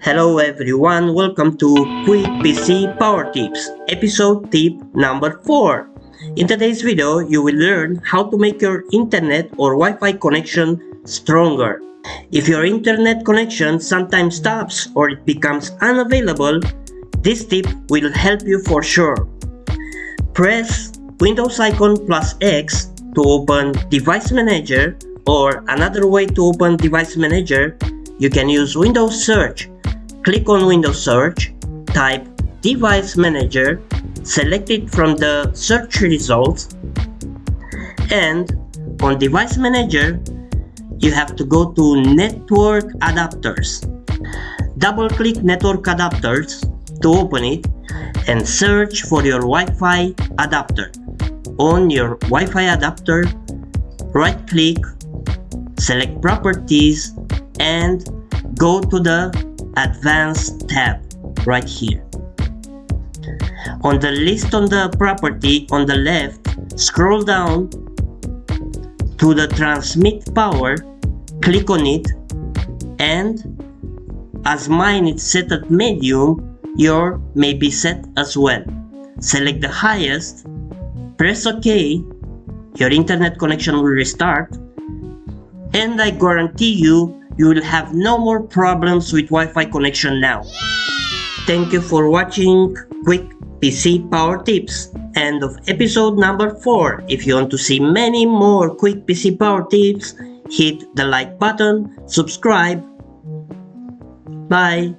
Hello everyone, welcome to Quick PC Power Tips, episode tip number 4. In today's video, you will learn how to make your internet or Wi-Fi connection stronger. If your internet connection sometimes stops or it becomes unavailable, this tip will help you for sure. Press Windows icon plus X to open Device Manager, or another way to open Device Manager, you can use Windows Search. Click on Windows Search, type Device Manager, select it from the search results, and on Device Manager, you have to go to Network Adapters. Double-click Network Adapters to open it and search for your Wi-Fi adapter. On your Wi-Fi adapter, right-click, select Properties, and go to the Advanced tab right here. On the list on the property on the left, scroll down to the Transmit Power, click on it, and as mine is set at medium, your may be set as well. Select the highest, press OK, your internet connection will restart, and I guarantee you will have no more problems with Wi-Fi connection now. Thank you for watching Quick PC Power Tips. End of episode number 4. If you want to see many more Quick PC Power Tips, hit the like button, subscribe. Bye.